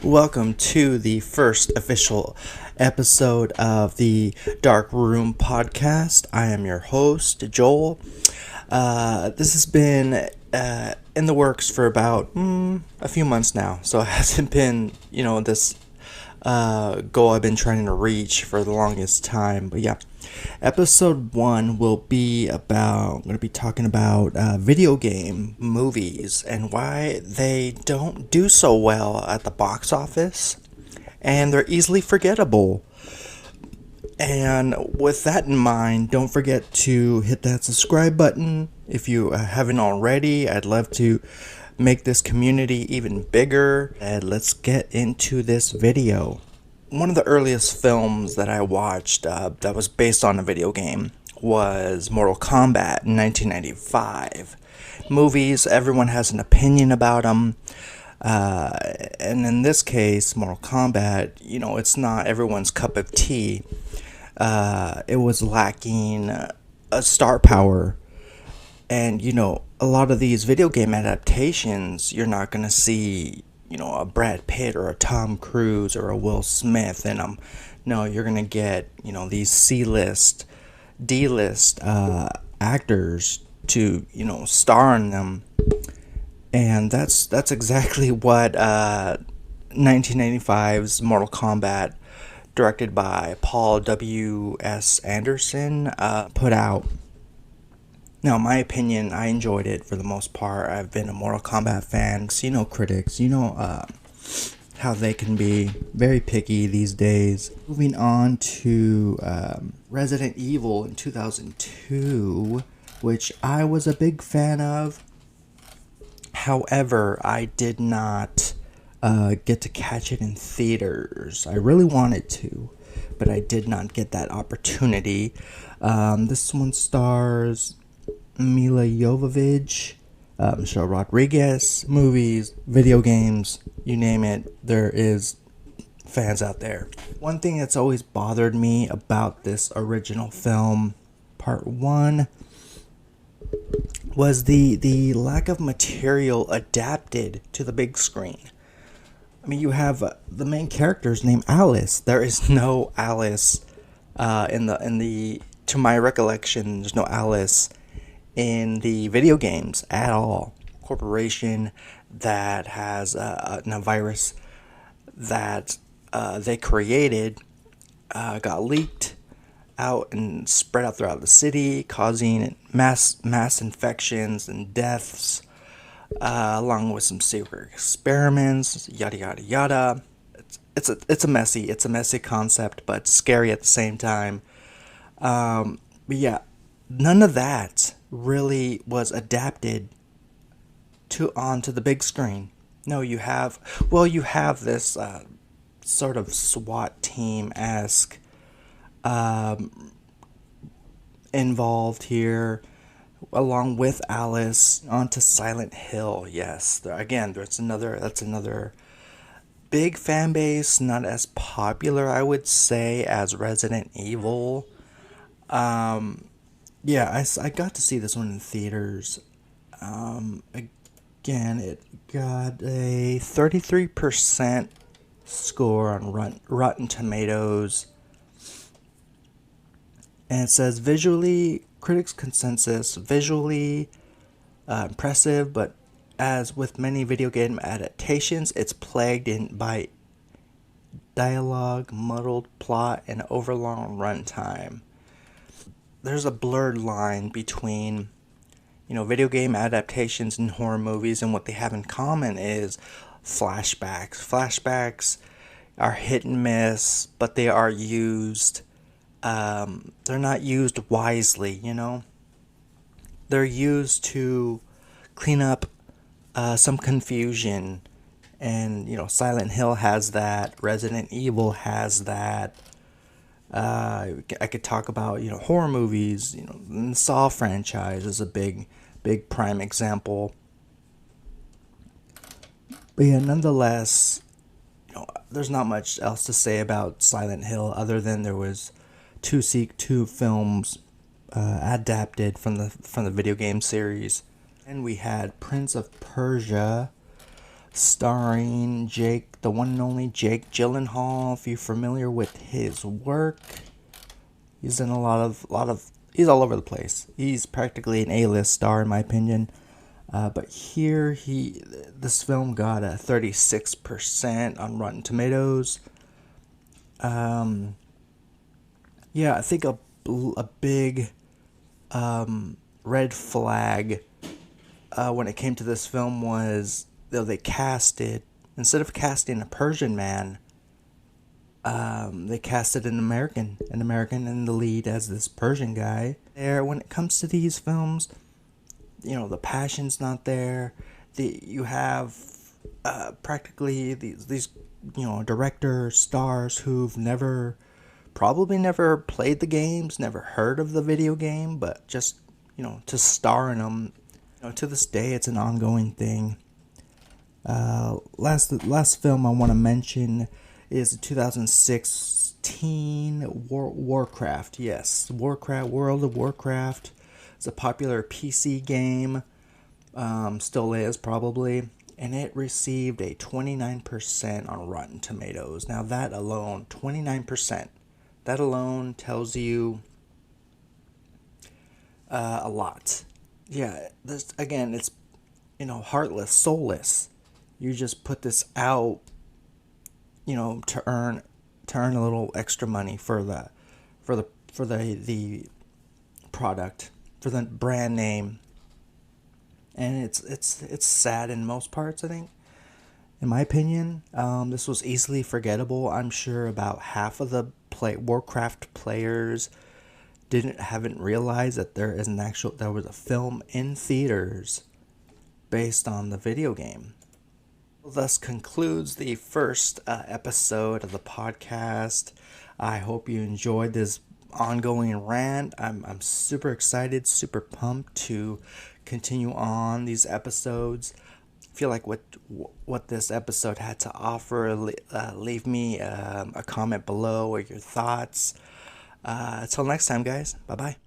Welcome to the first official episode of the Dark Room podcast. I am your host, Joel. This has been in the works for about a few months now, so it hasn't been, this goal I've been trying to reach for the longest time. But yeah, episode 1 will be about, I'm going to be talking about video game movies and why they don't do so well at the box office, and they're easily forgettable. And with that in mind, don't forget to hit that subscribe button if you haven't already. I'd love to make this community even bigger. And let's get into this video. One of the earliest films that I watched that was based on a video game was Mortal Kombat in 1995. Movies, everyone has an opinion about them. And in this case, Mortal Kombat, it's not everyone's cup of tea. It was lacking a star power. And, a lot of these video game adaptations, you're not going to see, a Brad Pitt or a Tom Cruise or a Will Smith in them. No, you're going to get, these C-list, D-list actors to, star in them. And that's exactly what 1995's Mortal Kombat, directed by Paul W.S. Anderson, put out. Now, in my opinion, I enjoyed it for the most part. I've been a Mortal Kombat fan. So, critics, how they can be very picky these days. Moving on to Resident Evil in 2002, which I was a big fan of. However, I did not get to catch it in theaters. I really wanted to, but I did not get that opportunity. This one stars Milla Jovovich, Michelle Rodriguez. Movies, video games, you name it, there is fans out there. One thing that's always bothered me about this original film, part 1, was the lack of material adapted to the big screen. I mean, you have the main character's named Alice. There is no Alice in the to my recollection, there's no Alice in the video games at all. Corporation that has a virus that they created got leaked out and spread out throughout the city, causing mass infections and deaths, along with some secret experiments, yada yada yada. It's a messy concept, but scary at the same time. But yeah, none of that really was adapted onto the big screen. No, you have this sort of SWAT team-esque involved here, along with Alice, onto Silent Hill. Yes, that's another big fan base, not as popular, I would say, as Resident Evil. Yeah, I got to see this one in theaters. Again, it got a 33% score on Rotten Tomatoes. And it says critics' consensus, visually impressive, but as with many video game adaptations, it's plagued by dialogue, muddled plot, and overlong runtime. There's a blurred line between, video game adaptations and horror movies, and what they have in common is flashbacks. Flashbacks are hit and miss, but they are used. They're not used wisely, They're used to clean up some confusion, and Silent Hill has that. Resident Evil has that. I could talk about horror movies. The Saw franchise is a big prime example. But yeah, nonetheless, there's not much else to say about Silent Hill other than there was two films adapted from the video game series, and we had Prince of Persia starring Jake, the one and only Jake Gyllenhaal. If you're familiar with his work, he's in a lot of. He's all over the place. He's practically an A-list star in my opinion. But here this film got a 36% on Rotten Tomatoes. Yeah, I think a big red flag when it came to this film was they casted, instead of casting a Persian man, they casted an American in the lead as this Persian guy. When it comes to these films, the passion's not there. You have practically these director stars who've probably never played the games, never heard of the video game, but just to star in them. To this day, it's an ongoing thing. Last film I want to mention is 2016 Warcraft. Yes, World of Warcraft. It's a popular PC game, still is probably, and it received a 29% on Rotten Tomatoes. Now that alone, 29%, that alone tells you a lot. Yeah, this again, it's heartless, soulless. You just put this out, to earn a little extra money for the product, for the brand name. And it's sad in most parts, I think. In my opinion, this was easily forgettable. I'm sure about half of the Warcraft players haven't realized that there was a film in theaters based on the video game. Thus concludes the first episode of the podcast. I hope you enjoyed this ongoing rant. I'm super excited, super pumped to continue on these episodes. I feel like what this episode had to offer, leave me a comment below or your thoughts. Until next time, guys. Bye-bye.